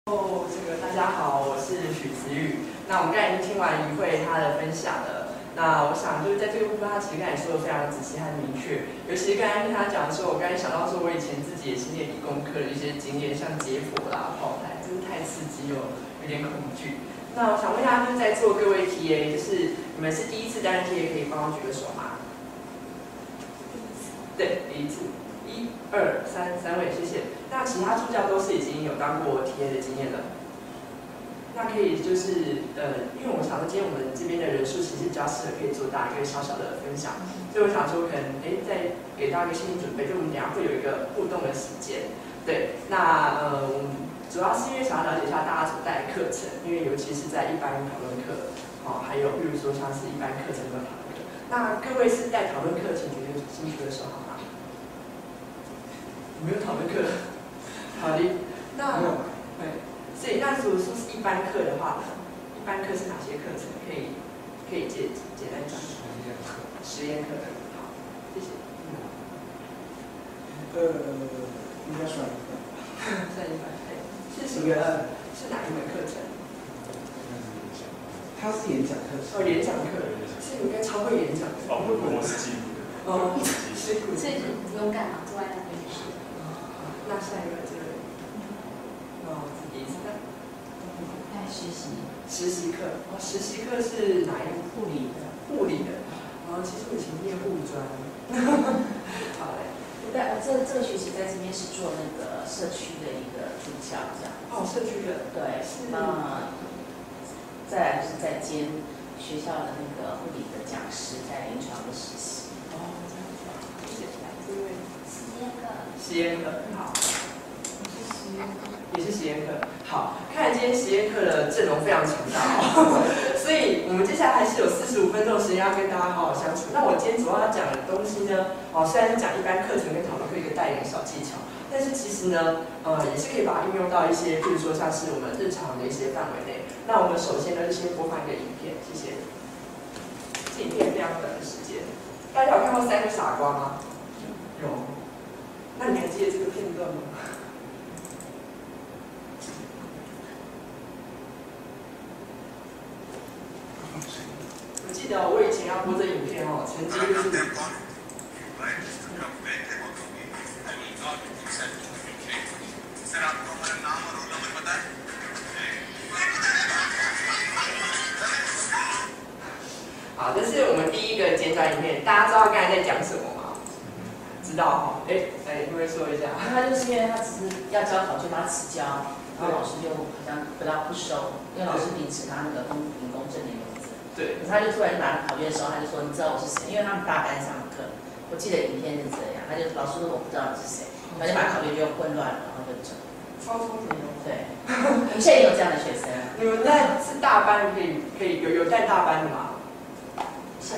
大家好，我是许子宇。那我们刚才已经听完于慧她的分享了。那我想就是在这个部分，她其实刚才说的非常仔细和明确。尤其是刚才听她讲的时候，我刚才想到说，我以前自己也是念理工科的一些经验，像解剖啦、炮台，真是太刺激了，有点恐惧。那我想问一下，就是在座各位 TA， 就是你们是第一次担任 TA， 可以帮我举个手吗？对，第一次。1、2、3，3位，谢谢。那其他助教都是已经有当过 TA 的经验了。那可以就是因为我想说今天我们这边的人数其实比较适合可以做大一个小小的分享，所以我想说可能再给大家一个心理准备，就我们等一下会有一个互动的时间。对，那我们主要是因为想要了解一下大家所带的课程，因为尤其是在一般讨论课，还有比如说像是一般课程跟讨论课。那各位是带讨论课请举个兴趣的手好吗？没有讨论课，好的，那对。所以，那如果说是一般课的话呢，一般课是哪些课程？可以简单讲。实验课。好，谢谢。应该算一半。算一半，对。是什么？是哪一门课程？它是演讲课程。哦，演讲课，是你应该超会演讲的。哦，我是辛苦的。哦，辛苦。所以不用干嘛，坐在那边是。那下一个这个，第一次的。实习课，实习课是哪一个？护理的。护理的，其实我以前念护专。好嘞。这个学期在这边是做那个社区的一个助教，这样。哦，社区的。对。再来就是在兼学校的那个护理的讲师，在临床的实习。哦，这样子啊，谢谢。这位。实验课，好。也是实验课，好，看来今天实验课的阵容非常强大哦，所以我们接下来还是有45分钟的时间要跟大家好好相处。那我今天主要要讲的东西呢，虽然是讲一般课程跟讨论课一个带领小技巧，但是其实呢，也是可以把它运用到一些，比如说像是我们日常的一些范围内。那我们首先呢，就先播放一个影片，谢谢。这影片非常短的时间，大家有看过3个傻瓜吗？有。那你还记得这个片段吗？我记得我以前要播这影片曾经就是。好，这是我们第一个简短影片，大家知道刚才在讲什么吗？知道会不会说一下？他就是因为他只是要交考卷，把他迟交，然后老师就好像不收，因为老师秉持他那个公平公正的原则。对。可是他就突然拿考卷的时候，他就说：“你知道我是谁？”因为他们大班上课，我记得影片是这样，他就老师说我不知道你是谁，他就把考卷就混乱了，然后就走。超聪明哦。对。我们现在也有这样的学生。你们在是大班可以有带大班的吗？现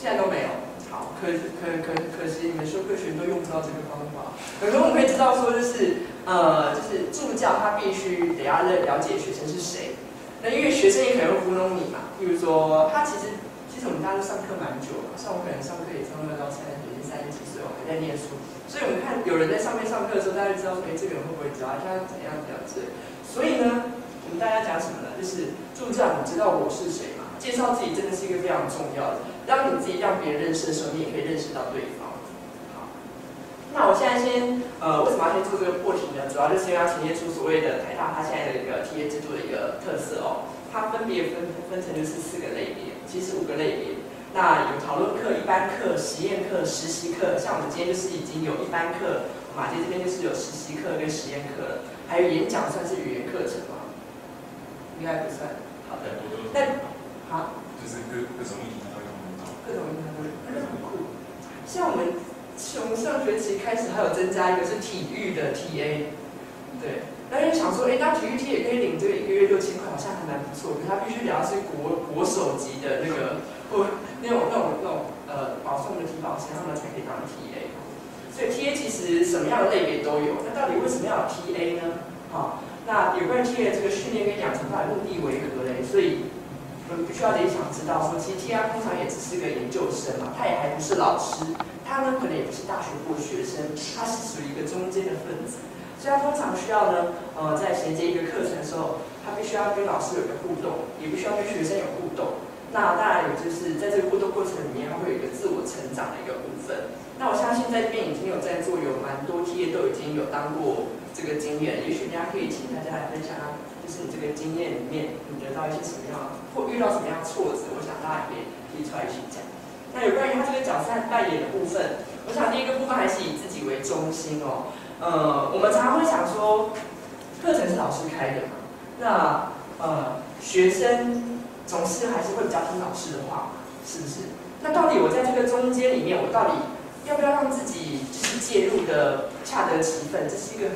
在都没有。好，可惜你们修科学都用不到这个方法。可是我们可以知道说，就是助教他必须得要了解学生是谁。那因为学生也可能会糊弄你嘛，比如说他其实我们大家都上课蛮久了，像我可能上课也上课到30几岁，我还在念书，所以我们看有人在上面上课的时候，大家就知道说，这个人会不会教，他怎样之类。所以呢，我们大家讲什么呢？就是助教，你知道我是谁吗？介绍自己真的是一个非常重要的。当你自己让别人认识的时候，你也可以认识到对方。好，那我现在先为什么要先做这个破题呢？主要就是因为要呈现出所谓的台大它现在的一个TA制度的一个特色哦。它分别分成就是4个类别，其实5个类别。那有讨论课、一般课、实验课、实习课。像我们今天就是已经有一般课，马街这边就是有实习课跟实验课了，还有演讲算是语言课程吗？应该不算。好的，那好。就是各种议题都有。各种议题都有，那很酷。像我们从上学期开始还有增加一个是体育的 TA， 对。那就想说，那体育 T 也可以领这个1个月6000块，好像还蛮不错。可是他必须得要是国手级的那个，或那种保送的体保生，他们才可以当 TA。所以 TA 其实什么样的类别都有。那到底为什么要有 TA 呢？那有关 TA 的这个训练跟养成到底目的为何嘞？所以我们必须要得想知道说，其实 TA 通常也只是个研究生嘛，他也还不是老师，他呢可能也不是大学部学生，他是属于一个中间的分子。所以他通常需要呢，在衔接一个课程的时候，他必须要跟老师有一个互动，也必须要跟学生有互动。那当然有就是在这个互动过程里面，他会有一个自我成长的一个部分。那我相信在这边已经有在座，有蛮多 TA 都已经有当过这个经验，也许大家可以请大家来分享啊，就是你这个经验里面，你得到一些什么样，或遇到什么样的挫折，我想大家也可以提出来一起讲。那有关于他这个角色扮演的部分，我想第一个部分还是以自己为中心哦。我们常常会想说，课程是老师开的嘛，那学生总是还是会比较听老师的话，是不是？那到底我在这个中间里面，我到底要不要让自己就是介入的恰得其分？这是一个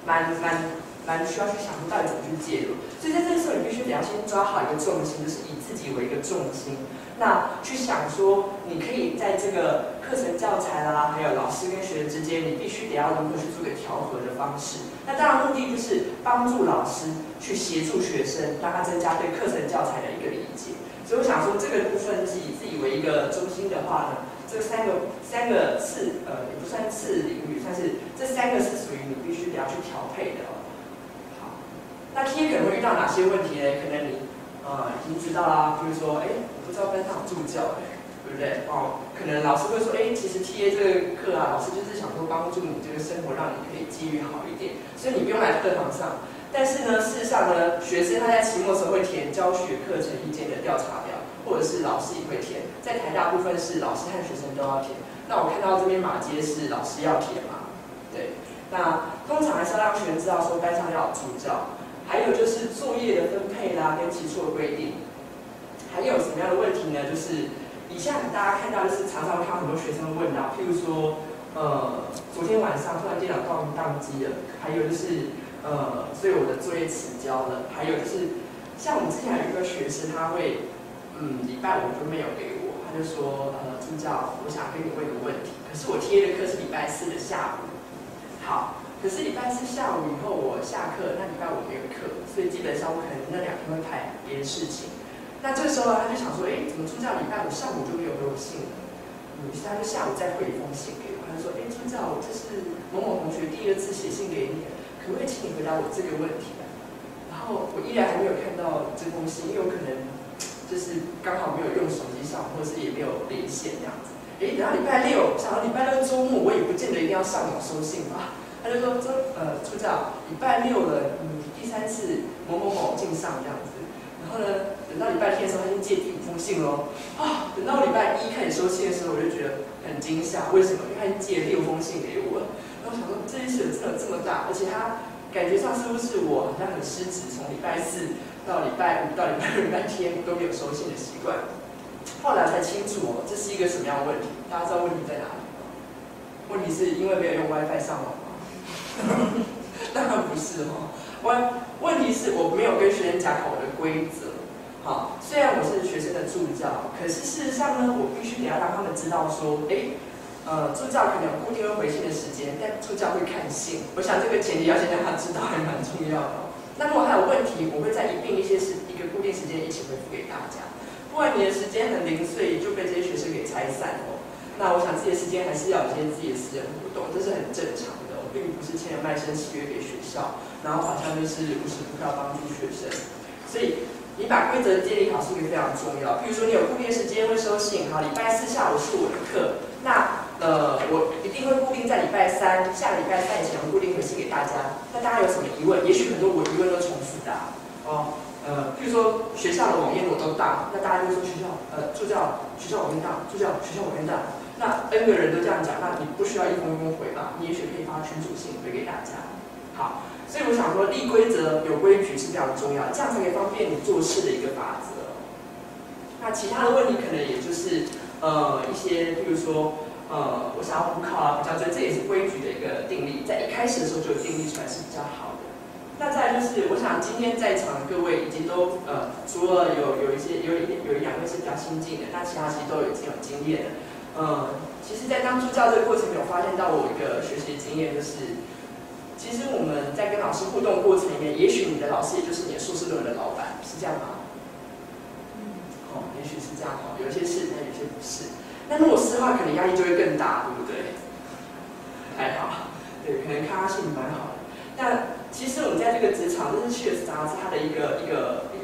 蛮需要去想到底怎么去介入。所以在这个时候，你必须得要先抓好一个重心，就是以自己为一个重心。那去想说，你可以在这个课程教材啦，还有老师跟学生之间，你必须得要如何去做个调和的方式。那当然目的就是帮助老师去协助学生，让他增加对课程教材的一个理解。所以我想说，这个部分是以自己为一个中心的话呢，这三个次也不算次领域，但是这三个是属于你必须得要去调配的哦。好，那 TA 可能会遇到哪些问题呢？可能你已经知道啦，比如说，我不知道班上有助教对不对？可能老师会说，其实 TA 这个课啊，老师就是想说帮助你这个生活，让你可以机遇好一点，所以你不用来课堂上。但是呢，事实上呢，学生他在期末的时候会填教学课程意见的调查表，或者是老师也会填。在台大部分是老师和学生都要填。那我看到这边马街是老师要填嘛？对。那通常还是要让学生知道说班上要有助教，还有就是作业的分配啦，跟期初的规定。还有什么样的问题呢？就是以下大家看到就是常常会看到很多学生问到，譬如说，昨天晚上突然电脑宕机了，还有就是。所以我的作业迟交了。还有就是，像我们之前有一个学生，他会，礼拜五就没有给我，他就说，助教，我想跟你问一个问题。可是我贴的课是礼拜四的下午，好，可是礼拜四下午以后我下课，那礼拜五没有课，所以基本上我可能那2天会排别的事情。那这个时候他就想说，怎么助教礼拜五上午就没有回我信了？他就下午再回一封信给我，他就说，助教，这是某某同学第2次写信给你。可不可以请你回答我这个问题啊？然后我依然还没有看到这封信，因为我可能就是刚好没有用手机上，或是也没有连线这样子。等到礼拜6，想到礼拜6周末，我也不见得一定要上网收信吧。他就说助教，礼拜6了，第3次某某某敬上这样子。然后呢，等到礼拜天的时候，他已经借第5封信喽。等到礼拜1开始收信的时候，我就觉得很惊吓，为什么？因为他已经借了6封信给我了。然后我想说，这件事真的这么大，而且他感觉上是不是我好像很失职，从礼拜4到礼拜5到礼拜6、礼拜天都没有收信的习惯。后来才清楚这是一个什么样的问题？大家知道问题在哪里吗？问题是因为没有用 WiFi 上网吗？当然不是问题是我没有跟学生讲好我的规则。好，虽然我是学生的助教，可是事实上呢，我必须得要让他们知道说，助教可能有固定会回信的时间，但助教会看信。我想这个前提要先让他知道，还蛮重要的。那如果还有问题，我会再一并一个固定时间一起回复给大家。不然你的时间很零碎，就被这些学生给拆散了。那我想自己的时间还是要有一些自己的私人活动，这是很正常的。我并不是签了卖身契约给学校，然后好像就是无时不刻要帮助学生。所以你把规则建立好是一个非常重要。比如说你有固定时间会收信，好，礼拜4下午是我的课，那我一定会固定在礼拜3，下个礼拜3以前固定回信给大家。那大家有什么疑问？也许很多我疑问都重复的比如说学校的网页我都到，那大家就说助教学校网页到，助教学校网页到，那 N 个人都这样讲，那你不需要一封一封回吧？你也许可以发群组信回给大家。好，所以我想说立规则有规矩是非常重要的，这样才可以方便你做事的一个法则。那其他的问题可能也就是一些，比如说我想要补考啊，比较这也是规矩的一个定立，在一开始的时候就定立出来是比较好的。那再来就是，我想今天在场的各位已经都除了有一两位是比较新进的，那其他其实都已经有经验了。其实，在当助教这个过程，有发现到我一个学习经验，就是其实我们在跟老师互动过程里面，也许你的老师也就是你的硕士论文的老板，是这样吗？也许是这样有一些是，但有些不是。那如果是的话，可能压力就会更大，对不对？还好。对，可能抗压性蛮好的。那其实我们在这个职场，这是 Cheers 杂志它的一个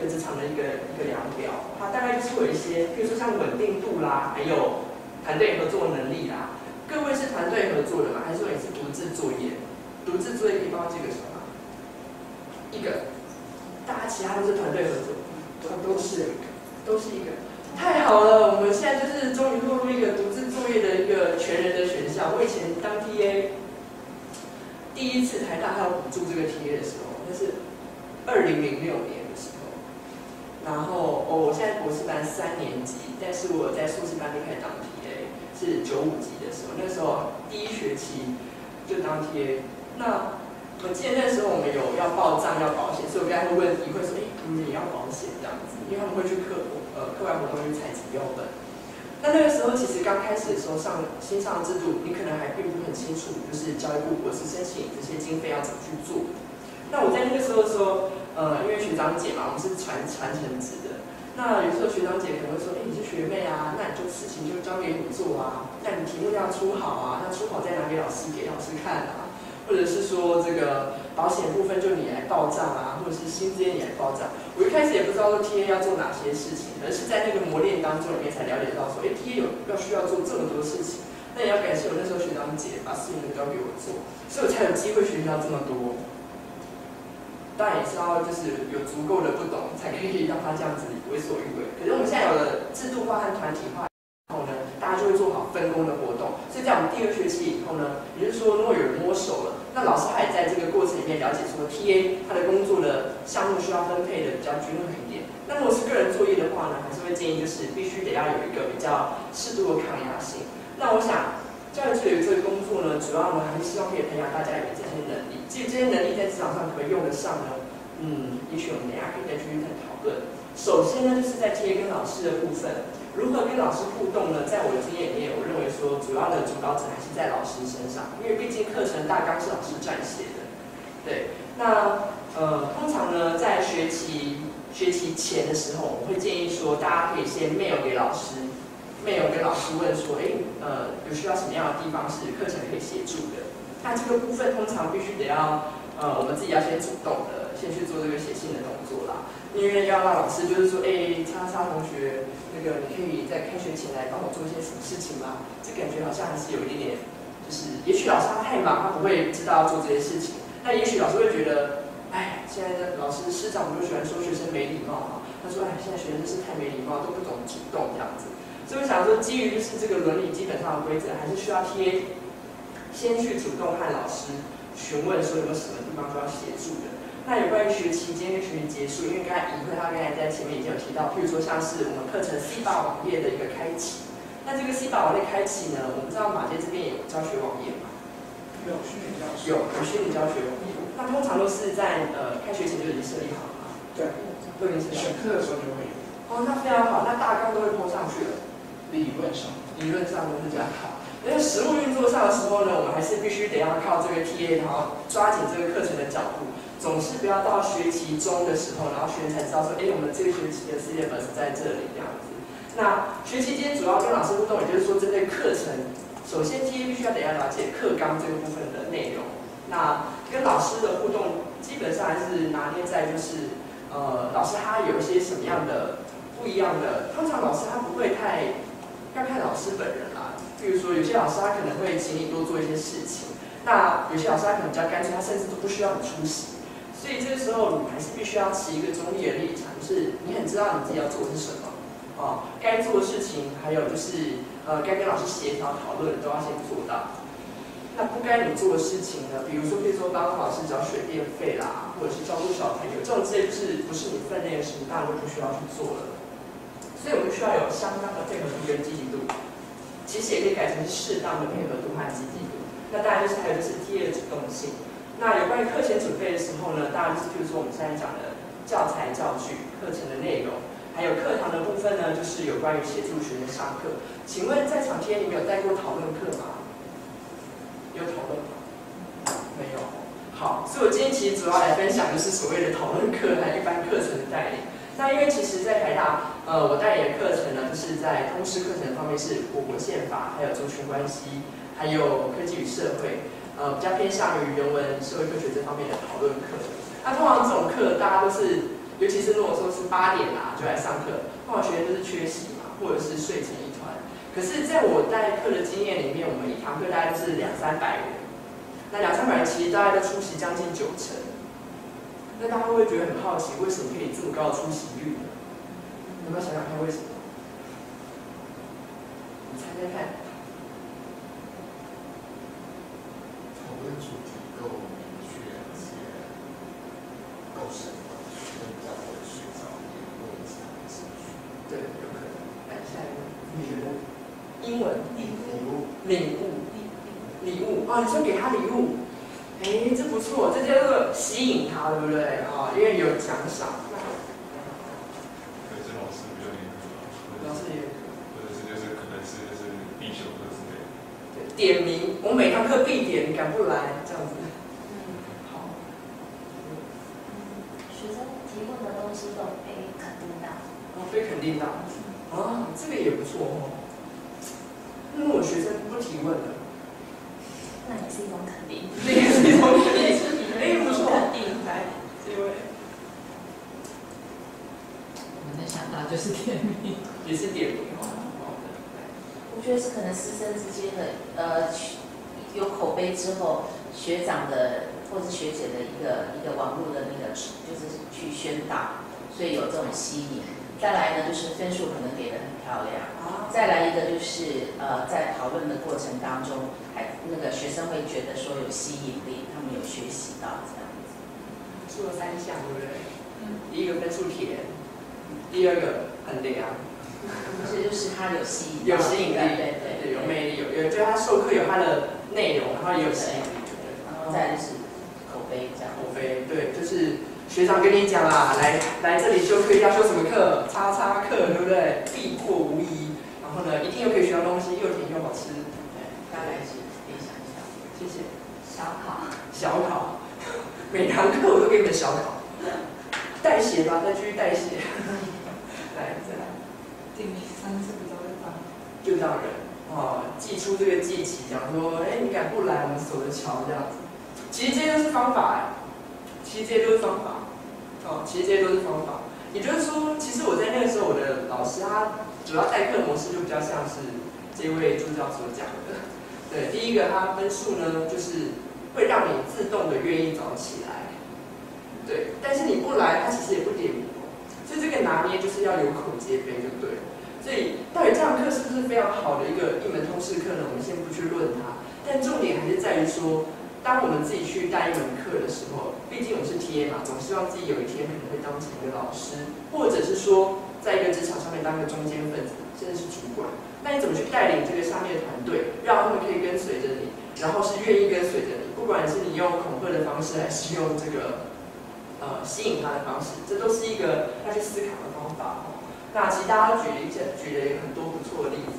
职场的一个量表，它大概就是会有一些，比如说像稳定度啦，还有团队合作能力啦。各位是团队合作的吗？还是说你是独自作业？独自作业可以帮我记个什么？一个，大家其他都是团队合作，都是一个。太好了，我们现在就是终于落入一个独自作业的一个全人的选项。我以前当 TA， 第一次台大还有补助这个 TA 的时候，那是2006年的时候。然后我现在博士班3年级，但是我在硕士班就开始当 TA， 是95级的时候。那时候第一学期就当 TA。那我记得那时候我们有要报账要保险，所以我刚才会问议会说，你们也要保险这样子，因为他们会去课外活动去采集标本。那个时候其实刚开始的时候新上制度，你可能还并不很清楚，就是教育部博士申请这些经费要怎么去做。那我在那个时候说，因为学长姐嘛，我们是传承制的。那有时候学长姐可能会说，你是学妹啊，那你就事情就交给你做啊，那你题目要出好啊，那出好再拿给老师看啊。或者是说这个保险部分就你来报账啊，或者是薪资你来报账。我一开始也不知道说 TA 要做哪些事情，而是在那个磨练当中里面才了解到说，TA 需要做这么多事情。那也要感谢我那时候学长姐把事情都交给我做，所以我才有机会学到这么多。当然也是要就是有足够的不懂，才可以让他这样子为所欲为。可是我们现在有了制度化和团体化。然后呢，大家就会做好分工的活动。所以在我们第2学期以后呢，也就是说，如果有人摸手了，那老师他也在这个过程里面了解说 ，TA 他的工作的项目需要分配的比较均衡一点。那如果是个人作业的话呢，还是会建议就是必须得要有一个比较适度的抗压性。那我想，教育助理这个工作呢，主要呢还是希望可以培养大家有这些能力。至于这些能力在职场上可不可以用得上呢？也许我们等一下可以再继续讨论。首先呢，就是在 TA 跟老师的部分。如何跟老师互动呢？在我的经验里面，我认为说主要的主导者还是在老师身上，因为毕竟课程大纲是老师撰写的。对，那通常呢，在学期前的时候，我会建议说，大家可以先 mail 给老师 ，mail 跟老师问说，有需要什么样的地方是课程可以协助的？那这个部分通常必须得要我们自己要先主动的，先去做这个写信的动作啦。因为要让老师就是说，叉叉同学，那个你可以在开学前来帮我做一些什么事情吗？这感觉好像还是有一点点，就是也许老师他太忙，他不会知道要做这些事情。那也许老师会觉得，现在的老师师长不就喜欢说学生没礼貌嘛？他说，现在学生真是太没礼貌，都不懂主动这样子。所以我想说，基于就是这个伦理基本上的规则，还是需要TA先去主动和老师询问说有没有什么地方需要协助的。那有关于学期间跟学期结束，因为刚才他刚才在前面已经有提到，譬如说像是我们课程 C 八网页的一个开启。那这个 C 八网页开启呢，我们知道马街这边有教学网页嘛？有虚拟教学。有虚拟教学网页。那通常都是在开学前就已经设立好了嘛？对，都已经选课的时候就会有。那非常好，那大纲都会播上去了。理论上都是这样好。因为实务运作上的时候呢，我们还是必须得要靠这个 TA， 然后抓紧这个课程的脚步。总是不要到学期中的时候，然后学员才知道说，我们这个学期的 syllabus 在这里这样子。那学期间主要跟老师互动，也就是说针对课程，首先 TA 必须要得要了解课纲这个部分的内容。那跟老师的互动，基本上还是拿捏在就是老师他有一些什么样的不一样的，通常老师他不会太要看老师本人啦。比如说有些老师他可能会请你多做一些事情，那有些老师他可能比较干脆，他甚至都不需要你出席。所以这个时候你还是必须要持一个中立的立场，就是你很知道你自己要做的是什么，该做的事情，还有就是该跟老师协调讨论都要先做到。那不该你做的事情呢，比如说帮老师缴水电费啦，或者是照顾小朋友，这种这些就是不是你分内的事情，当然就不需要去做了。所以我们需要有相当的配合度跟积极度，其实也可以改成是适当的配合度和积极度。那当然就是还有就是TA的主动性。那有关于课前准备的时候呢，当然就是譬如说我们现在讲的教材教具、课程的内容，还有课堂的部分呢，就是有关于协助学生上课。请问在场TA你们有带过讨论课吗？有讨论吗？没有。好，所以我今天其实主要来分享的是所谓的讨论课和一般课程的带领。那因为其实，在台大，我带领的课程呢，就是在通识课程方面是我国宪法，还有族群关系，还有科技与社会。比较偏向于人文、社会科学这方面的讨论课。那通常这种课大家都是，尤其是如果说是8点就来上课，通常学生都是缺席嘛，或者是睡成一团。可是在我带课的经验里面，我们一堂课大概都是200-300人，那200-300人其实大概都出席将近90%。那大家会不会觉得很好奇，为什么可以这么高的出席率呢？有没有想想看为什么？你猜猜看。讨论主题够明确，而且够深入，学生比较不会睡着，也不会影响情绪。对，有可能。来下一个，英文礼物哦，你说给他礼物，哎，这不错，这叫做吸引他，对不对？因为有奖赏。对，这老师比较严格，老师也或者是就是可能是必修课之类的。对，点名，我每堂课必点，你敢不来这样子？好。学生提问的东西都被肯定到。被肯定到。这个也不错哦。那我学生不提问了。那也是一种肯定。这也是一种肯定。不错。肯定来，这位。我们的想法就是点名，也是点名我觉得是可能师生之间的有口碑之后，学长的或是学姐的一个网络的那个就是去宣导，所以有这种吸引。再来呢，就是分数可能给得很漂亮。再来一个就是在讨论的过程当中，那个学生会觉得说有吸引力，他们有学习到这样子。出了3项，对不对？第一个分数甜，第二个很凉。这就是他有吸引，有吸引力，对，有魅力，有觉得他授课有他的内容，然后也有吸引力，然后再就是口碑这样。口碑，对，就是学长跟你讲啦，来这里修课要修什么课，叉叉课，对不对？必过无疑。然后呢，一定又可以学到东西，又甜又好吃。对，大概是可以想一下。谢谢。小考，每堂课我都给你们小考，代写吧，再继续代写。来，再来。第3次比较会当，就让人寄出这个祭旗，讲说，你敢不来，我们守着桥这样子。其实这些都是方法，其实这些都是方法。也就是说，其实我在那个时候，我的老师他主要代课模式就比较像是这位助教所讲的。对，第一个他分数呢，就是会让你自动的愿意早起来。对，但是你不来，他其实也不点名。所以这个拿捏就是要有口皆碑，就对了。所以到底这堂课是不是非常好的一门通识课呢？我们先不去论它，但重点还是在于说，当我们自己去带一门课的时候，毕竟我们是 TA 嘛，总希望自己有一天可能会当成一个老师，或者是说在一个职场上面当一个中间分子，甚至是主管。那你怎么去带领这个下面的团队，让他们可以跟随着你，然后是愿意跟随着你，不管是你用恐吓的方式，还是用这个吸引他的方式，这都是一个要去思考的方法。那其实大家都举了很多不错的例子。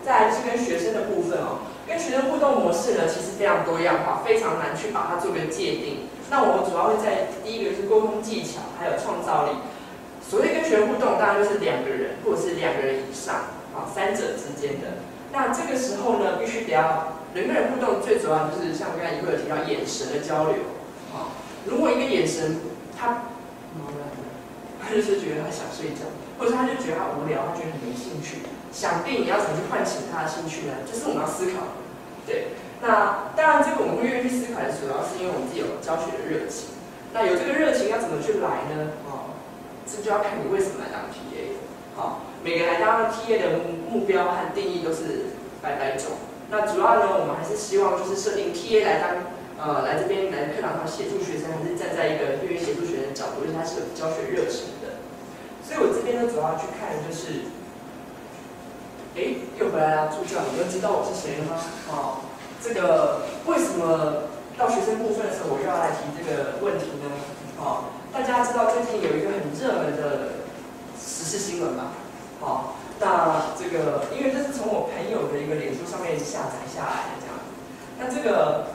再来就是跟学生的部分跟学生互动模式呢，其实非常多样化，非常难去把它做个界定。那我们主要会在第一个就是沟通技巧，还有创造力。所谓跟学生互动，当然就是2个人或者是2个人以上3者之间的。那这个时候呢，必须得要人跟人互动，最主要就是像我刚才一会有提到眼神的交流。如果一个眼神他就是觉得他想睡觉，或者他就觉得他无聊，他觉得很没兴趣，想必你要怎么去唤起他的兴趣呢？这是我们要思考的。对，那当然这个我们会愿意去思考的，主要是因为我们自己有教学的热情。那有这个热情要怎么去来呢？这就要看你为什么来当 TA。每个来当 TA 的目标和定义都是百种。那主要呢，我们还是希望就是设定 TA 来当。来这边来课堂上协助学生，还是站在一个愿意协助学生的角度，而且他是有教学热情的。所以我这边呢，主要去看就是，又回来了，助教，你们知道我是谁了吗？这个为什么到学生部分的时候，我又要来提这个问题呢？大家知道最近有一个很热门的时事新闻吧？那这个因为这是从我朋友的一个脸书上面下载下来的这样。那这个，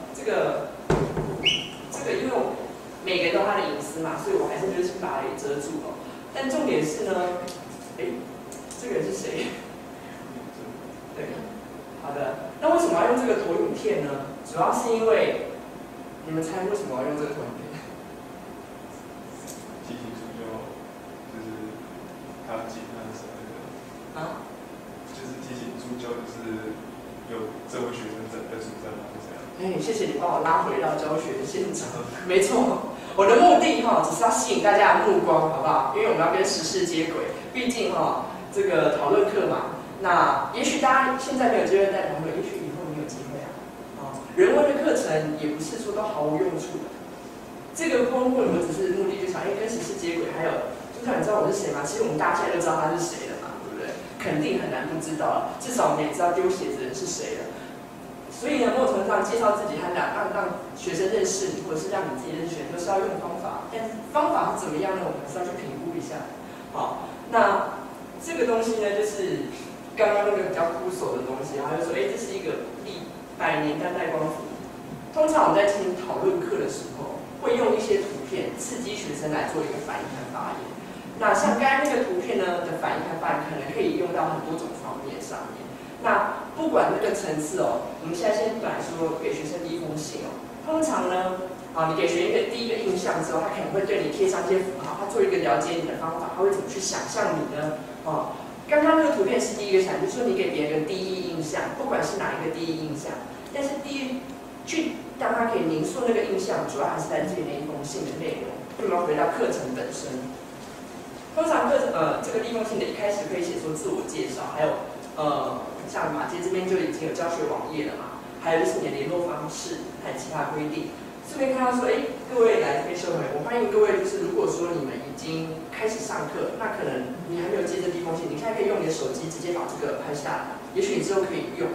因为每个人都有他的隐私嘛，所以我还是就是把它给遮住了。但重点是呢，这个人是谁？对，好的。那为什么要用这个投影片呢？主要是因为你们猜为什么要用这个图片？提醒主教，就是他记他的时候那个啊？就是提醒主教，就是有这位学生在主战嘛，是这样。哎，谢谢你帮我拉回到教学的现场。没错，我的目的哈，只是要吸引大家的目光，好不好？因为我们要跟时事接轨，毕竟哈，这个讨论课嘛，那也许大家现在没有机会再讨论，也许以后你有机会啊。人文的课程也不是说都毫无用处的。这个公会我只是目的就想，跟时事接轨，还有，就像你知道我是谁吗？其实我们大家现在都知道他是谁了嘛，对不对？肯定很难不知道了，至少我们也知道丢鞋子的人是谁了。所以呢，某种程度上介绍自己和让学生认识你，或者是让你自己认识人，都是要用方法。但是方法是怎么样呢？我们还是要去评估一下。好，那这个东西呢，就是刚刚那个比较枯手的东西，他就说，这是一个历100年当代光谱。通常我们在进行讨论课的时候，会用一些图片刺激学生来做一个反应和发言。那像刚才那个图片呢的反应和发言，可能可以用到很多种方面上面。那不管那个层次我们现在先来说给学生第一封信通常呢，你给学生一个第一个印象之后，他可能会对你贴上一些符号，他做一个了解你的方法，他会怎么去想象你呢？刚刚那个图片是第一个想，就是说你给别人的第一印象，不管是哪一个第一印象，但是去让他可以凝塑那个印象，主要还是来自于那一封信的内容。我们要回到课程本身，通常这个第一封信的一开始可以写出自我介绍，还有像马街这边就已经有教学网页了嘛，还有就是你的联络方式，还有其他规定。顺便看到说，各位来这边收回，我欢迎各位，就是如果说你们已经开始上课，那可能你还没有接这第一封信，你现在可以用你的手机直接把这个拍下来，也许你之后可以用。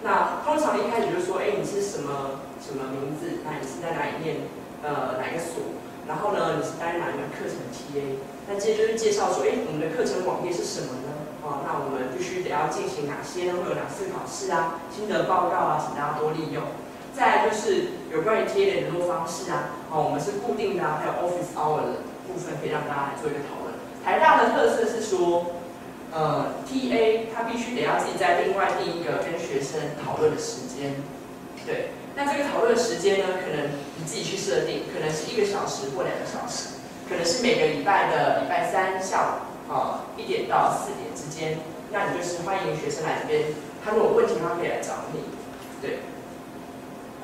那通常一开始就说，你是什么名字？那你是在哪里念哪一个所？然后呢，你是担任哪一个课程 TA？ 那接着就是介绍说，我们的课程网页是什么呢？那我们必须得要进行哪些呢？会有哪次考试啊？心得报告啊，请大家多利用。再来就是有关于 TA 的联络方式啊，我们是固定的还有 office hour 的部分可以让大家来做一个讨论。台大的特色是说。TA 他必须得要自己在另外定一个跟学生讨论的时间，对，那这个讨论的时间呢，可能你自己去设定，可能是1个小时或2个小时，可能是每个礼拜的礼拜3下午1点到4点之间，那你就是欢迎学生来这边，他如果有问题的话可以来找你，对。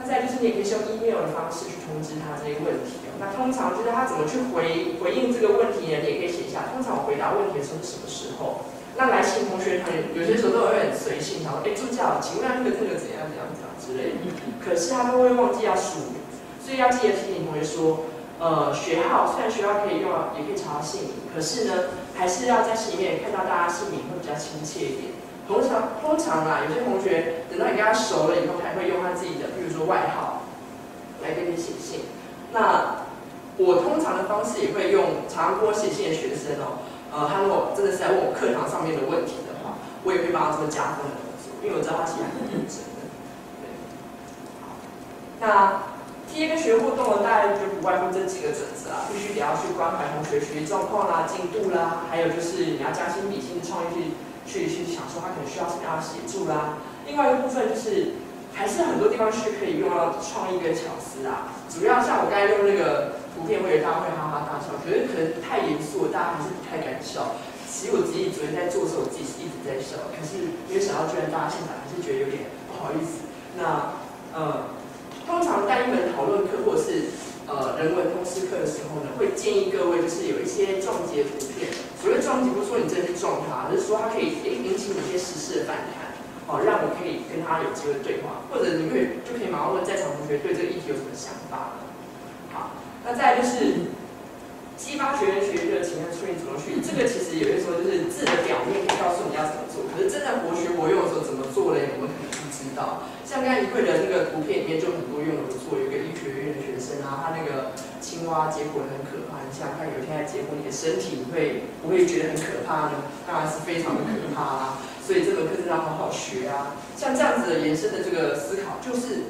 那再就是你也可以用 email 的方式去通知他这些问题那通常就是他怎么去回应这个问题呢？你也可以写下。通常我回答问题的时候是什么时候？那来信同学有些时候都会很随性，想说，助教，请问那个怎样之类的。可是他都会忘记要署名，所以要记得提醒同学说，学号虽然学号可以用，也可以查到姓名，可是呢，还是要在信里面看到大家姓名会比较亲切一点。通常啦，有些同学等到你跟他熟了以后，才会用他自己的，比如说外号来跟你写信。那我通常的方式也会用常跟我写信的学生他如果真的是在问我课堂上面的问题的话，我也会帮他做加分的动作，因为我知道他其实很认真的。对，好，那 TA 跟学互动呢，大概就不外乎这几个准则必须得要去关怀同学学习状况啦、进度啦，还有就是你要将心比心的创意去想说他可能需要什么样的协助啦。另外一个部分就是还是很多地方是可以用到创意跟巧思主要像我刚才用那个图片，会有大家会哈哈大笑，可能太严肃了，大家还是不太敢笑。其实我自己昨天在做的时候，我自己是一直在笑，可是没有想到居然大家现场还是觉得有点不好意思。那通常带一门讨论课或者是人文通识课的时候呢，会建议各位就是有一些撞击的图片。所谓撞击，不是说你真的去撞它，而是说它可以引起你一些时事的反弹，让你可以跟他有机会对话，或者你就可以马上问在场同学对这个议题有什么想法呢？好，那再来就是激发学员学热情和促进主动学习。这个其实有些时候就是字的表面可以告诉你要怎么做，可是真的活学活用的时候怎么做呢？我们可能不知道。像刚才一慧的那个图片里面就很多用的不错，有一个医学院的学生他那个青蛙结果很可怕，你想看有一天在结果你的身体，你会不会觉得很可怕呢？当然是非常的可怕所以这门课真的要好好学像这样子的延伸的这个思考，就是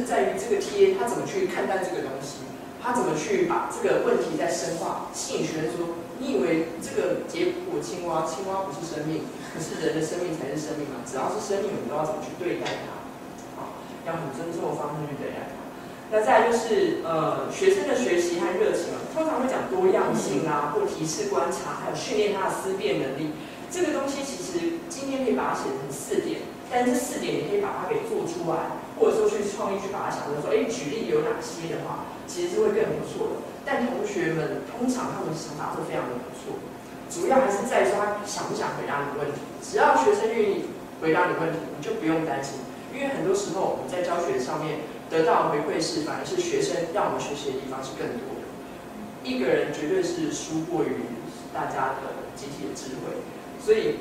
在于这个 TA 他怎么去看待这个东西，他怎么去把这个问题再深化，吸引学生说，你以为这个结果青蛙不是生命，可是人的生命才是生命嘛？只要是生命，我们都要怎么去对待它？要很尊重的方式去对待他。那再来就是学生的学习和热情，通常会讲多样性啊，或提示观察，还有训练他的思辨能力。这个东西其实今天可以把它写成4点，但是这4点你可以把它给做出来，或者说去创意去把它想成说，举例有哪些的话，其实是会更不错的。但同学们通常他们的想法会非常的不错，主要还是在于说他想不想回答你的问题。只要学生愿意回答你问题，你就不用担心，因为很多时候我们在教学上面得到的回馈是，反而是学生让我们学习的地方是更多的。一个人绝对是输过于大家的集体的智慧，所以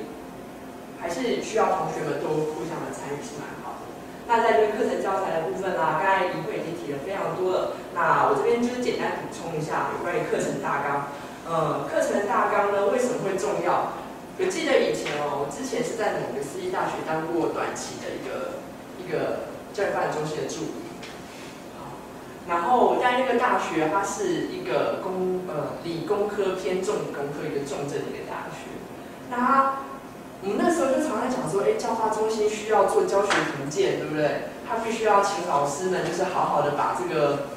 还是需要同学们都互相的参与是蛮好的。那在这个课程教材的部分啦，刚才李慧已经提了非常多了，那我这边就是简单补充一下有关于课程大纲。课程大纲呢为什么会重要？我记得以前我之前是在某个私立大学当过短期的一个教育发展中心的助理。然后我在那个大学，它是一个理工科偏重理工科一个重症的一个大学。那我们那时候就常常讲说，教发中心需要做教学评鉴，对不对？他必须要请老师们就是好好的把这个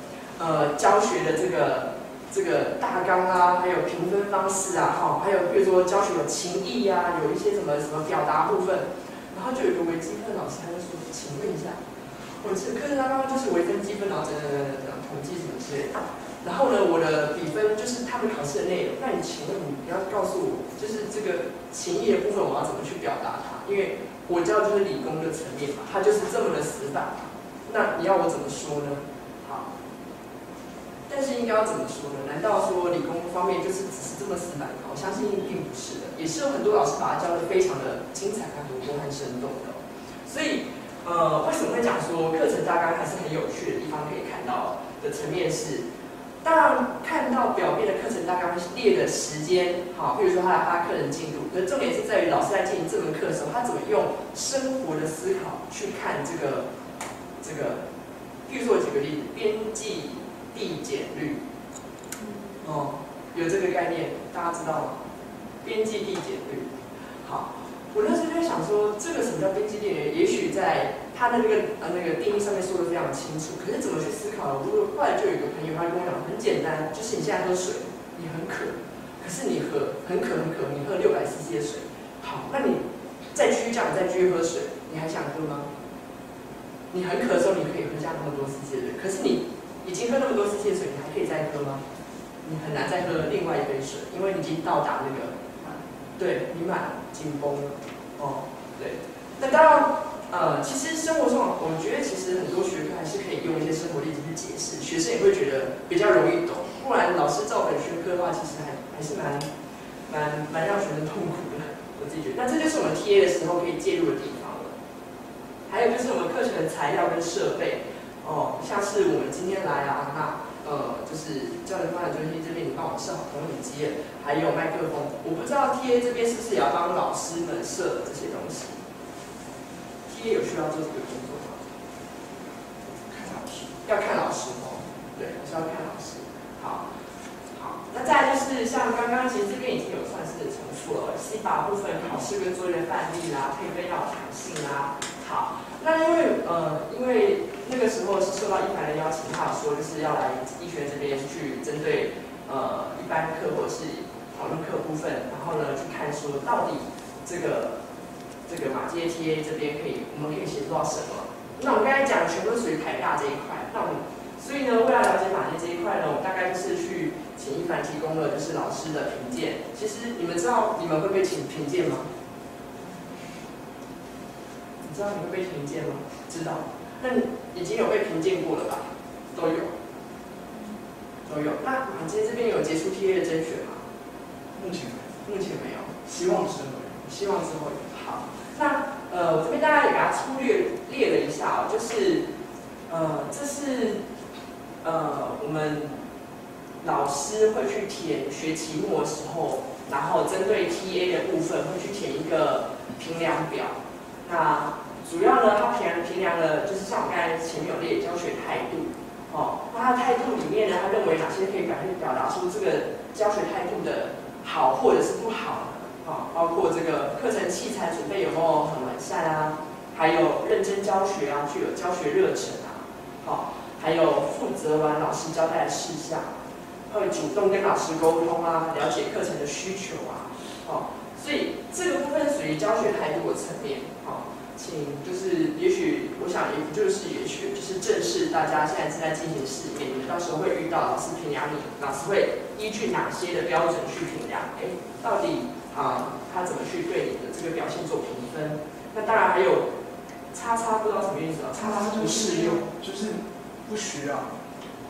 教学的这个大纲啊，还有评分方式啊，还有比如说教学有情意啊，有一些什么表达部分，然后就有一个微积分老师他就说，请问一下，我这课程大纲就是微分积分，然后统计什么之类的。然后呢，我的比分就是他们考试的内容。那你请问你要告诉我，就是这个情意的部分，我要怎么去表达它？因为我教的就是理工的层面嘛，它就是这么的死板。那你要我怎么说呢？好，但是应该要怎么说呢？难道说理工方面就是只是这么死板吗？我相信并不是的，也是有很多老师把它教得非常的精彩、和活泼和生动的。所以为什么会讲说课程大纲还是很有趣的地方可以看到的层面是？当然，看到表面的课程大纲列的时间，比如说他课程进度，可是重点是在于老师在进行这门课的时候，他怎么用生活的思考去看这个，譬如说我举个例子，边际递减率，有这个概念，大家知道吗？边际递减率，好，我那时候就想说，这个什么叫边际递减率？也许在他的那个定义上面说的非常清楚，可是怎么去思考呢？后来就有一个朋友，他就跟我讲，很简单，就是你现在喝水，你很渴，可是你很渴，你喝600 cc 的水，好，那你再继续这样，再继续喝水，你还想喝吗？你很渴的时候，你可以喝下那么多 cc 的水，可是你已经喝那么多 cc 的水，你还可以再喝吗？你很难再喝另外一杯水，因为你已经到达那个，对，你满紧绷了，对，那当然。其实生活上，我觉得其实很多学科还是可以用一些生活例子去解释，学生也会觉得比较容易懂。不然老师照本宣科的话，其实还是蛮让学生痛苦的。我自己觉得，那这就是我们 TA 的时候可以介入的地方了。还有就是我们课程的材料跟设备，像是我们今天来啊，那就是教学发展中心这边，你帮我设好投影机，还有麦克风。我不知道 TA 这边是不是也要帮老师们设这些东西。也有需要做这个工作吗？看老师，要看老师对，还是要看老师。好，那再来就是像刚刚其实这边已经有算是重复了，CBA部分考试跟作业范例啦，配分要有弹性啦。好，那因为那个时候是受到一凡的邀请，他有说就是要来医学这边去针对一般课或者是讨论课部分，然后呢去看说到底这个马街 TA 这边我们可以协助到什么？那我们刚才讲的全部都属于台大这一块，所以呢，为了了解马街这一块呢，我们大概就是去请一凡提供了就是老师的评鉴。其实你们知道你们会被请评鉴吗？你知道你会被评鉴吗？知道。那你已经有被评鉴过了吧？都有。那马街这边有杰出 TA 的甄选吗？目前没有，希望之后有。希望之后有。好。那我这边大概也给它粗略列了一下就是这是我们老师会去填学期末的时候，然后针对 TA 的部分会去填一个评量表。那主要呢，它评量的就是像我刚才前面有列教学态度，那它的态度里面呢，他认为哪些可以表达出这个教学态度的好或者是不好呢？包括这个课程器材准备有没有很完善啊？还有认真教学啊，具有教学热忱啊，好，还有负责完老师交代的事项，会主动跟老师沟通啊，了解课程的需求啊，好，所以这个部分属于教学态度的层面，好，请就是也许我想也就是正视大家现在正在进行试验，你们到时候会遇到老师评量你，老师会依据哪些的标准去评量？到底他怎么去对你的这个表现做评分？那当然还有叉叉，不知道什么意思啊？叉叉不适用，就是不需要，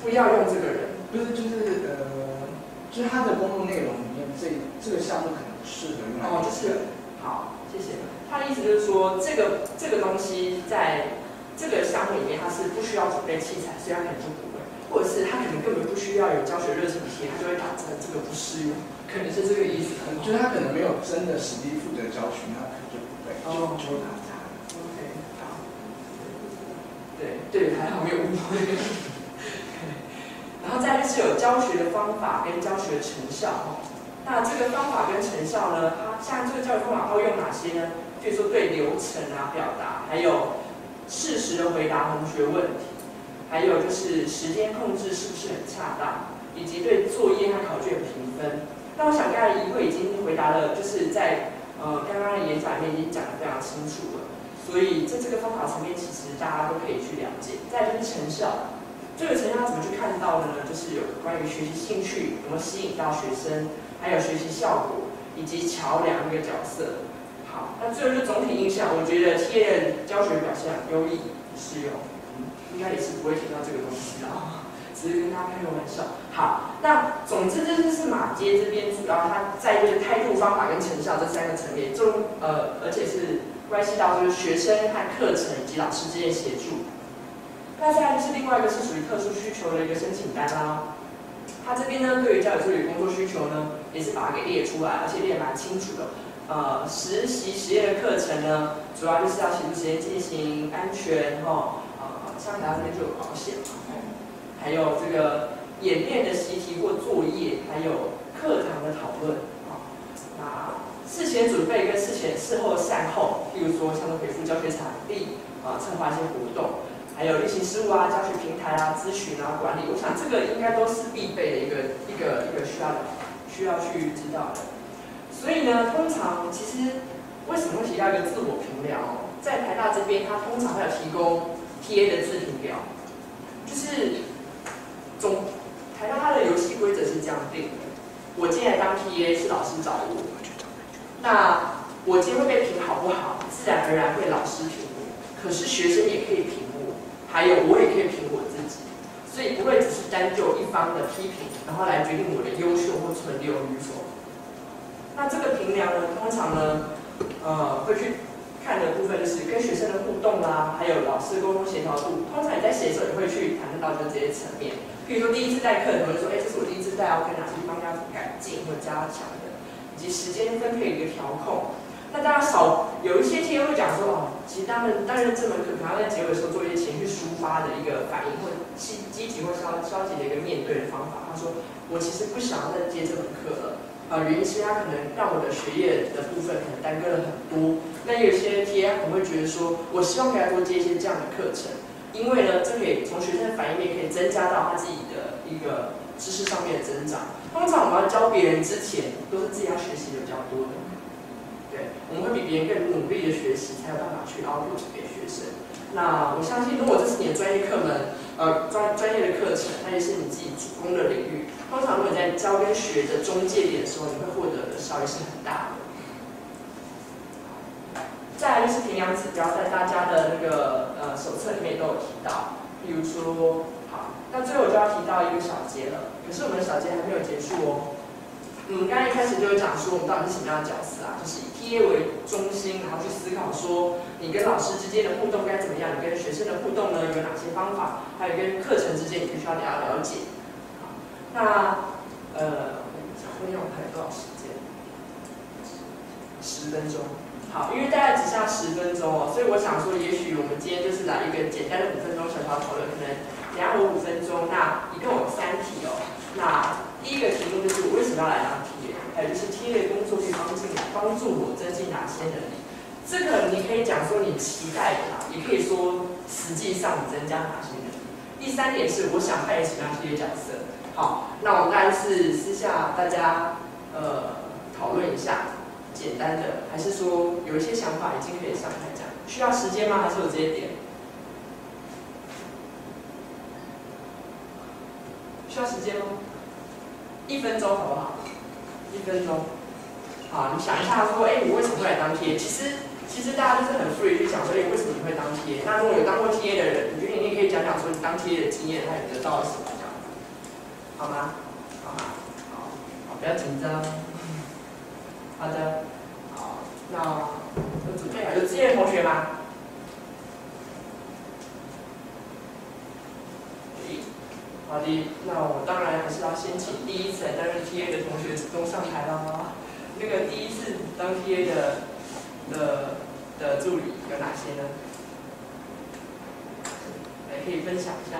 不要用这个人，不是就是他的工作内容里面这个项目可能不适合用来就是好，谢谢。他的意思就是说，这个东西在这个项目里面，它是不需要准备器材，所以他可能就不会，或者是他可能根本不需要有教学热忱贴，他就会打成这个不适用，可能是这个意思。就是他可能没有真的实际负责教学，那可能就不会，就会打叉。OK， 好。对，还好没有误会。然后再就是有教学的方法跟教学的成效。那这个方法跟成效呢，它像这个教学方法会用哪些呢？比如说对流程啊表达，还有适时的回答同学问题，还有就是时间控制是不是很恰当，以及对作业和考卷评分。那我想刚才怡慧已经回答了，就是在刚刚的演讲里面已经讲得非常清楚了。所以在这个方法层面，其实大家都可以去了解。再就是成效，这个成效怎么去看到的呢？就是有关于学习兴趣，有没有吸引到学生，还有学习效果，以及桥梁这个角色。好，那最后就是总体印象，我觉得 TA 教学表现优异适用，应该也是不会提到这个东西啦，只是跟大家开个玩笑。好，那总之这就是马街这边主要它在这个态度、方法跟成效这三个层面，而且是关系到就是学生和课程以及老师之间协助。那再来就是另外一个是属于特殊需求的一个申请单啦。它这边呢，对于教育助理工作需求呢，也是把它给列出来，而且列蛮清楚的。实习实验的课程呢，主要就是要协助实验进行安全像台这边就有保险嘛，还有这个演练的习题或作业，还有课堂的讨论那事前准备跟事后善后，譬如说像是回复教学场地策划一些活动，还有例行事务啊、教学平台啊、咨询啊、管理，我想这个应该都是必备的一个需要去知道的。所以呢，通常其实为什么会提到一个自我评量在台大这边，它通常会有提供 TA 的自评表，就是台大它的游戏规则是这样定的：我今天来当 TA 是老师找我，那我今天会被评好不好，自然而然会老师评我，可是学生也可以评我，还有我也可以评我自己，所以不会只是单就一方的批评，然后来决定我的优秀或存留与否。那这个评量呢，通常呢，会去看的部分就是跟学生的互动啦，还有老师的沟通协调度。通常你在写的时候，也会去谈论到就是这些层面。比如说第一次带课，你会说，这是我第一次带，要跟哪些方面要改进或加强的，以及时间分配的一个调控。那当然有一些TA会讲说，其实担任这门课，可能要在结尾的时候做一些情绪抒发的一个反应，或积极或消极的一个面对的方法。他说，我其实不想要再接这门课了。原因是他可能让我的学业的部分可能耽搁了很多。那有些 TA 可能会觉得说，我希望可以多接一些这样的课程，因为呢，这可以从学生的反应面可以增加到他自己的一个知识上面的增长。通常我们要教别人之前，都是自己要学习的比较多的。对，我们会比别人更努力的学习，才有办法去 output 给学生。那我相信，如果这是你的专业课门，专业的课程，那也是你自己主攻的领域。通常，如果你在教跟学的中介点的时候，你会获得的效益是很大的。再来就是评量指标，在大家的那个手册里面都有提到。比如说，好，那最后我就要提到一个小节了。可是我们的小节还没有结束哦。刚才一开始就有讲说，我们到底是什么样的角色啊？就是以 TA 为中心，然后去思考说，你跟老师之间的互动该怎么样？你跟学生的互动呢，有哪些方法？还有跟课程之间，你必须要了解。那会用还有多少时间？10分钟。好，因为大概只剩下10分钟哦，所以我想说，也许我们今天就是来一个简单的5分钟小小讨论，可能等下我5分钟，那一共有3题哦。那第一个题目就是我为什么要来当 TA， 还有就是 TA 的工作可以帮助我增进哪些能力。这个你可以讲说你期待的啦，也可以说实际上你增加哪些能力。第3点是我想扮演什么样的角色。好，那我们当然是私下大家讨论一下，简单的，还是说有一些想法已经可以上台讲？需要时间吗？还是我直接点？需要时间吗？1分钟好不好？1分钟。好，你想一下说，我为什么会来当 TA？其实大家就是很 free 去讲说，为什么你会当 TA？那如果有当过 TA 的人，你觉得你也可以讲讲说你当 TA 的经验，还有得到了什么这样子，好吗？好吗？好，不要紧张。好的，好，那有准备好有志愿的同学吗？好的，那我当然还是要先请第一次来担任 TA 的同学主动上台啦。那个第一次当 TA 的助理有哪些呢？来，可以分享一下，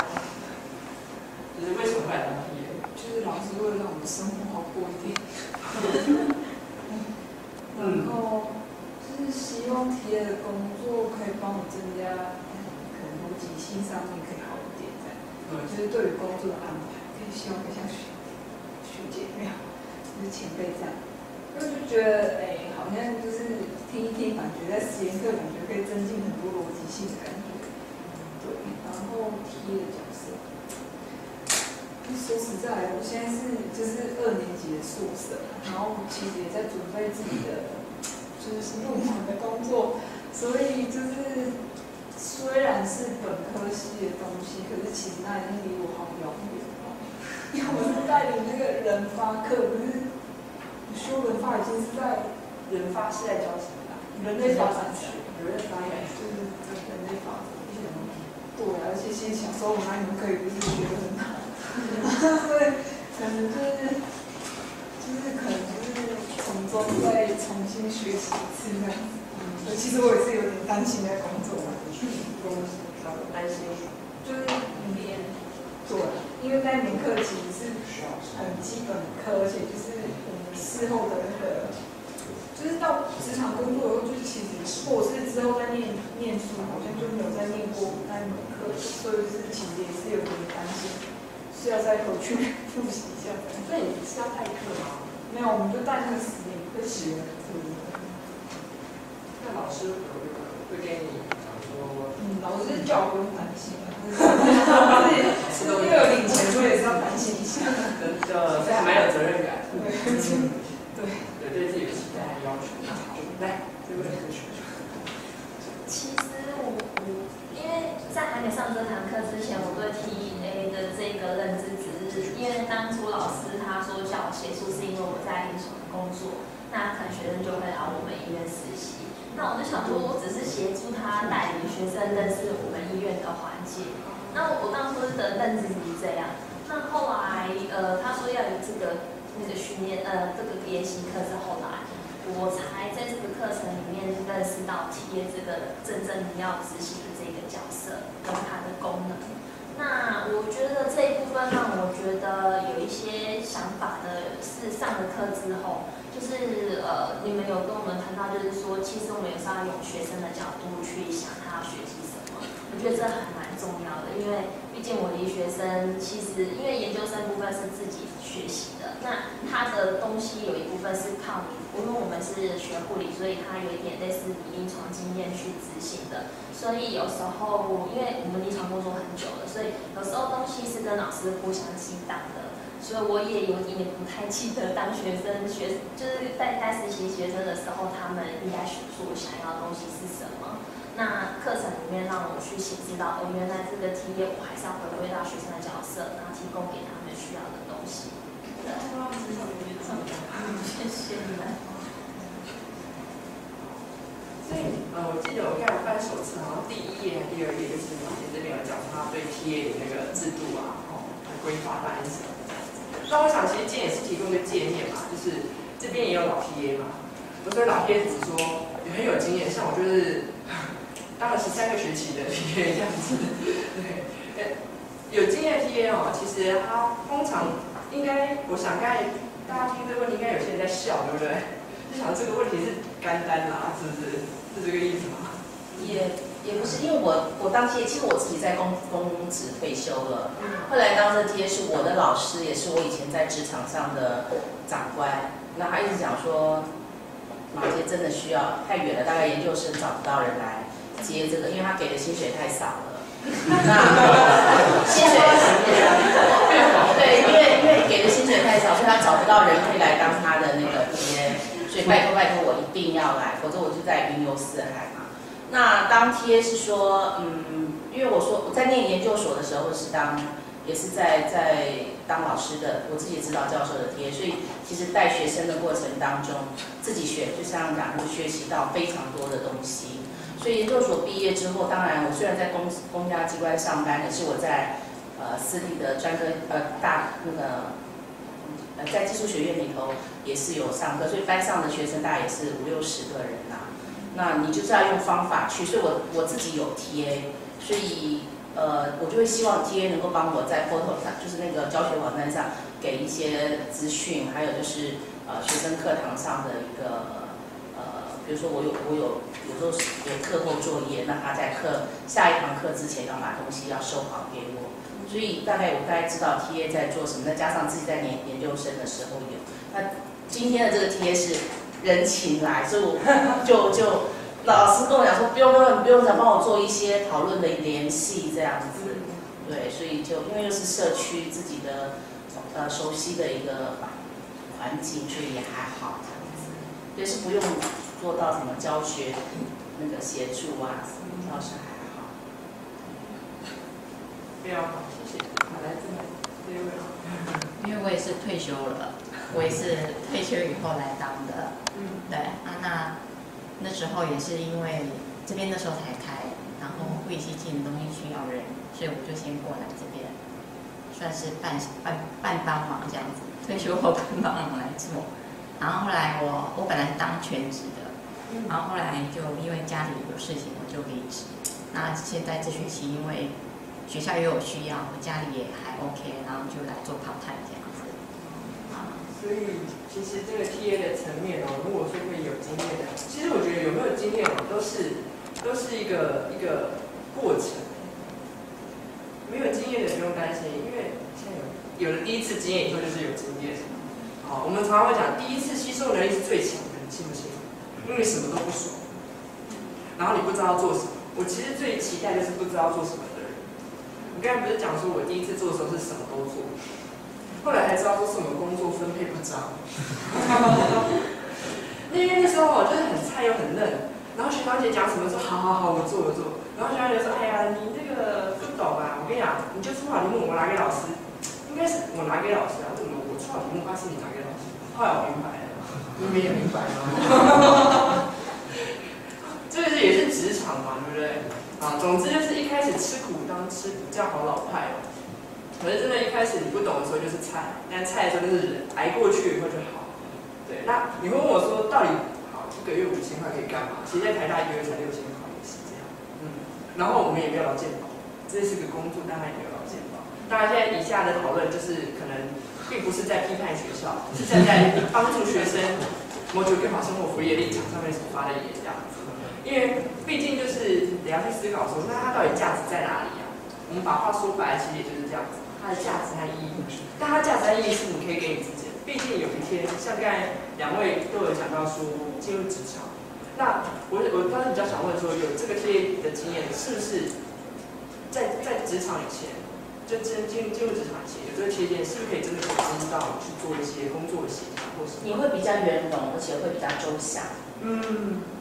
就是为什么会来当 TA？ 就是老师为了让我们生活好过一点。然后就是希望 TA 的工作可以帮我增加可能逻辑性上面可以好一点这样。就是对于工作的安排，希望可以像学姐那样，就是前辈这样。因为就觉得好像就是听一听，感觉在实验课感觉可以增进很多逻辑性的感觉。对，然后 TA 的角色，说实在，我现在就是2年级的硕士，然后其实也在准备自己的就是论文的工作，所以就是虽然是本科系的东西，可是其实那已经离我好遥远了。因为我是带领那个人发课，不是修人发已经是在人发是在教什么的？人类发展学，人类发展就是人类发展。对啊，而且其实小时候我哪里可以不是学得很好，所以可能就是可能就是从中再重新学习一次这样子。所以其实我也是有点担心在工作上，担心，就是对，因为那门课其实是很基本的课，而且就是我们事后的那个，就是到职场工作以后，就是其实或者是之后在念书，好像就没有再念过那一门课，所以就是其实也是有点担心，是要再回去复习一下。所以你是要代课吗？没有，我们就带那个实验课。那老师会跟你讲说，老师叫我不用担心了，因为有领钱，所以也是要担心一下。真的，这还蛮有责任感。对，对自己有期待和要求。来，这位同学。其实因为在还没上这堂课之前，我对 TA 的这个认知只是因为当初老师他说叫我写书，是因为我在临床工作，那可能学生就会来我们医院实习。那我就想说，我只是协助他带领学生认识我们医院的环境。那我当初的认知是这样。那后来他说要有那个训练这个研习课之后来，我才在这个课程里面认识到 TA 这个真正你要执行的这个角色跟它的功能。那我觉得这一部分让我觉得有一些想法的是上了课之后。就是你们有跟我们谈到，就是说，其实我们也是要用学生的角度去想他要学习什么。我觉得这还蛮重要的，因为毕竟我离学生，其实因为研究生部分是自己学习的，那他的东西有一部分是靠你，因为我们是学护理，所以他有一点类似你临床经验去执行的。所以有时候，因为我们临床工作很久了，所以有时候东西是跟老师互相激荡的。所以我也有点不太记得当学生就是在实习学生的时候，他们应该所想要的东西是什么。那课程里面让我去显示到，原来这个 TA 我还是要回归到学生的角色，然后提供给他们需要的东西。谢谢你们。所以我记得我看我翻手册，好像第1页还是第2页，就是你这边有讲他对 TA 的那个制度啊，规划大概是什么。那我想，其实今天也是提供一个界面嘛，就是这边也有老 TA 嘛。我说老 TA 只说也很有经验，像我就是当了13个学期的 TA 这样子。对，有经验的 TA 其实他通常应该，我想刚才大家听这个问题，应该有些人在笑，对不对？就想这个问题是干单啦，是不是？是这个意思吗？也不是，因为我当 TA， 其实我自己在公职退休了，后来当这 TA 是我的老师，也是我以前在职场上的长官。那他一直讲说，马街真的需要太远了，大概研究生找不到人来接这个，因为他给的薪水太少了。那薪水对，因为给的薪水太少，所以他找不到人可以来当他的那个 TA， 所以拜托我一定要来，否则我就在云游四海嘛。那当 TA 是说，因为我在念研究所的时候也是在当老师的，我自己指导教授的 TA， 所以其实带学生的过程当中，自己学，就像讲，就学习到非常多的东西。所以研究所毕业之后，当然我虽然在公家机关上班，可是我在私立的专科在技术学院里头也是有上课，所以班上的学生大概也是50-60个人啦。那你就是要用方法去，所以我自己有 TA， 所以我就会希望 TA 能够帮我在 portal 上，就是那个教学网站上给一些资讯，还有就是学生课堂上的一个比如说我有时候有课后作业，那他在下一堂课之前要把东西要收好给我，所以我大概知道 TA 在做什么，再加上自己在念研究生的时候有。那今天的这个 TA 是人情来，所以我就老师跟我讲说不用想帮我做一些讨论的联系这样子，对，所以就因为又是社区自己的熟悉的一个环境，所以也还好这样子，对，是不用做到什么教学那个协助啊，倒是还好。非常好，谢谢。好，来这位。因为我也是退休了，我也是退休以后来当的，对啊，那时候也是因为这边那时候才开，然后会计系的东西需要人，所以我就先过来这边，算是半帮忙这样子，退休后半帮忙来做。然后后来我本来是当全职的，然后后来就因为家里有事情，我就离职。那现在这学期因为学校也有需要，我家里也还 OK， 然后就来做part time这样子。所以其实这个 TA 的层面哦，如果说会有经验的，其实我觉得有没有经验哦，都是一个过程。没有经验的不用担心，因为现在有了第一次经验以后就是有经验。好，我们常常会讲，第一次吸收能力是最强的，你信不信？因为你什么都不熟，然后你不知道做什么。我其实最期待就是不知道做什么的人。我刚才不是讲说我第一次做的时候是什么都做，后来才知道说什么工作分配不彰。因为那时候我就是很菜又很嫩，然后学长姐讲什么说好，我做。然后学长姐说，哎呀，你这个不懂啊，我跟你讲，你就出好题目，我拿给老师。应该是我拿给老师啊，为什么我出好题目，是你拿给老师？后来我明白了，你们也明白吗？这个也是职场嘛，对不对？啊，总之就是一开始吃苦当吃苦，这样好老派哦。可是真的，一开始你不懂的时候就是菜，但菜的时候就是人，挨过去以后就好。对，那你会问我说，到底好1个月5000块可以干嘛？其实在台大1个月才6000块，也是这样。然后我们也没有劳健保，这是个工作，当然也没有劳健保。当然，现在以下的讨论就是可能并不是在批判学校，是站在帮助学生谋求更好生活福利的立场上面所发的言这样子。因为毕竟就是得要去思考说，那它到底价值在哪里啊？我们把话说白了，其实也就是这样子，它的价值和意义。但它价值和意义是你可以给你自己的，毕竟有一天，像刚才2位都有讲到说进入职场，那我当时比较想问说，有这个TA的经验，是不是在职场以前？就进入职场前，有这个切件，是不是可以真的可以知道去做一些工作的协调或什么？你会比较圆融，而且会比较周详。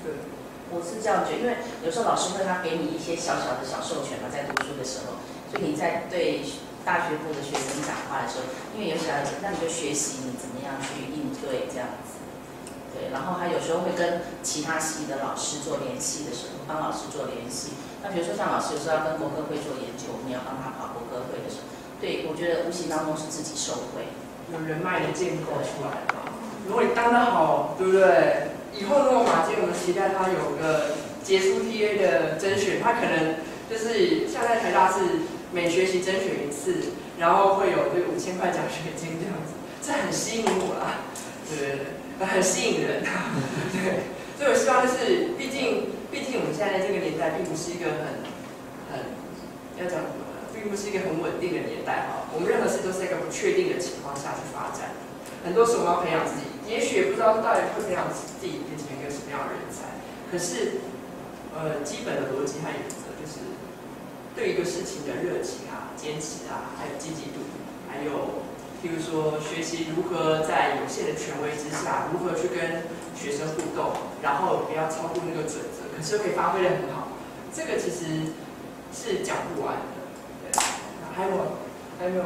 对，我是这样觉得，因为有时候老师会他给你一些小小的小授权嘛，在读书的时候，所以你在对大学部的学生讲话的时候，因为有小，那你就学习你怎么样去应对这样子。对，然后他有时候会跟其他系的老师做联系的时候，帮老师做联系。那比如说像老师有时候要跟国科会做研究，我们要帮他跑国科会的时候，对，我觉得无形当中是自己受惠，有人脉的建构出来嘛。如果你当得好，对不对？以后如果马街，我们期待他有个杰出 TA 的甄选，他可能就是像在台大是每学期甄选1次，然后会有这个5000块奖学金这样子，这很吸引我啦。对。很吸引人。对，所以我希望就是，毕竟我们现在这个年代并不是一个很要讲什么呢？并不是一个很稳定的年代哈。我们任何事都是在一个不确定的情况下去发展。很多时候我们要培养自己，也许也不知道到底会培养自己变成一个什么样的人才。可是，基本的逻辑和原则就是，对一个事情的热情啊、坚持啊，还有积极度，还有譬如说学习如何在有限的权威之下，如何去跟学生互动，然后不要超过那个准则，可是又可以发挥得很好。这个其实是讲不完的。对，还有没有？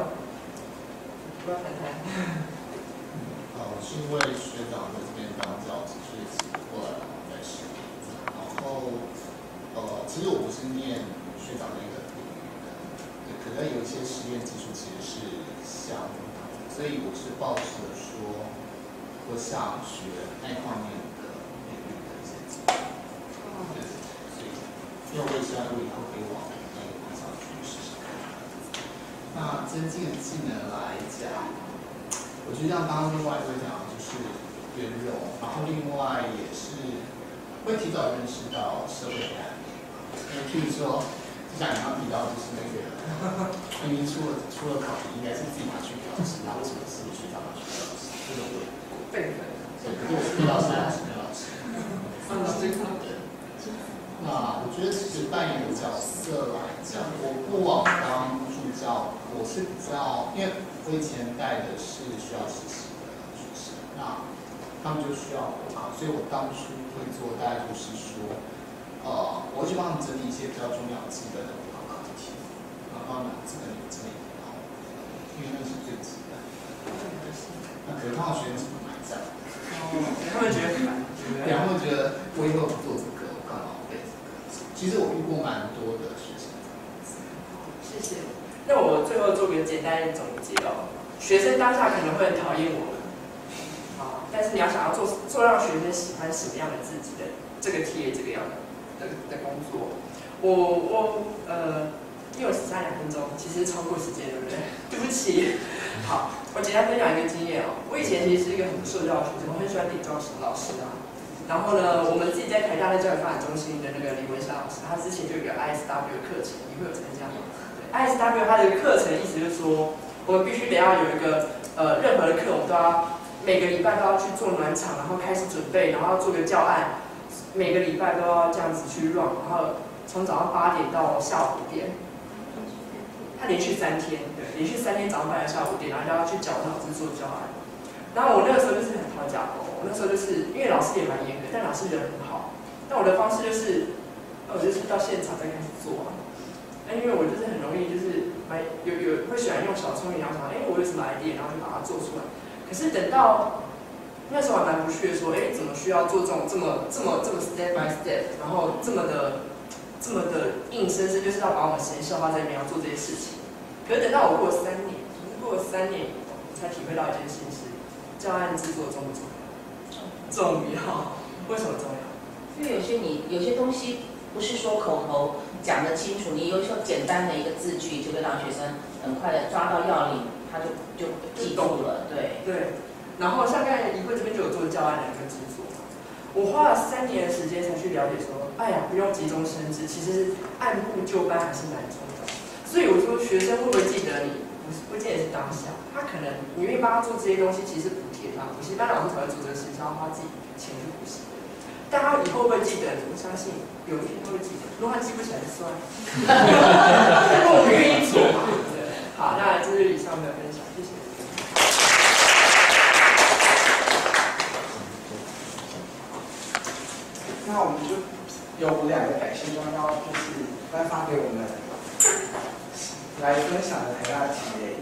不要谈谈。是因为学长在这边当教职，所以过来在实习。然后，其实我不是念学长那个领域的，对，可能有一些实验技术其实是相同的，所以我是抱持着说，我想学那方面的领域的一些技术。对，所以，因为我也希望我以后可以往那个方向去试试看。那增进的技能来讲。我觉得像刚刚另外一位讲就是圆融，然后另外也是会提早认识到社会的案例，因为譬如说，就像你刚刚提到，就是那个明明出了考题，应该是自己拿去考试，然后为什么是学长拿去考试？这种备份。对，可是我是老师，对。那我觉得其实扮演的角色来讲，我不往当助教，我是比较，因为我以前带的是需要实习的学生，那他们就需要国考，所以我当初会做大概就是说，我会去帮他们整理一些比较重要基本的国考考题，然后帮他们整理，因为那是最基本的。那可能他们学生是不买账，他们觉得很难，对，他们觉得我以后不做这个，我干嘛背这个？其实我遇过蛮多的学生。谢谢。那我最后做个简单的总结哦。学生当下可能会很讨厌我们，啊，但是你要想要做让学生喜欢什么样的自己的这个TA这个样的工作，因为我只差2分钟，其实超过时间，对不对？对不起。好，我简单分享一个经验哦。我以前其实是一个很不受教的学生，我很喜欢顶撞老师啊。然后呢，我们自己在台大的教育发展中心的那个李文霞老师，他之前就有一个 ISW 的课程，你会有参加吗？对 ，ISW 它的课程意思就是说，我们必须得要有一个任何的课，我们都要每个礼拜都要去做暖场，然后开始准备，然后要做个教案，每个礼拜都要这样子去 run， 然后从早上8点到下午5点，他连续3天，对，连续3天早上8点到下午5点，然后就要去绞脑汁做教案。然后我那个时候就是很讨假包，我那时候就是因为老师也蛮严格，但老师人很好。但我的方式就是，我就是到现场再开始做啊。因为我就是很容易就是有会喜欢用小聪明，然后想，我有什么 idea， 然后就把它做出来。可是等到那时候还蛮不屑说，怎么需要做这种这么 step by step， 然后这么的硬生生就是要把我们时间消化在里面要做这些事情。可是等到我过了3年，过了3年以后，我才体会到一件事情是。教案制作重不重要？重要。为什么重要？因为有些东西不是说口头讲得清楚，你有时候简单的一个字句就会让学生很快的抓到要领，他就记住了。对。然后像刚才怡慧这边就有做教案的一个制作，我花了3年的时间才去了解说，不用急中生智，其实按部就班还是蛮重要的。所以我说学生会不会记得你？不见得是当下，他可能你愿意帮他做这些东西，其实是补贴他。补习班老师才会做这个事情，是要花自己钱去补习的。但他以后会记得你，我相信有一天都会记得。如果他记不起来就算了，因为我们愿意做嘛。对，好，那这是以上的分享，谢谢。那我们就有2个感谢状要就是颁发给我们来分享的台大TA。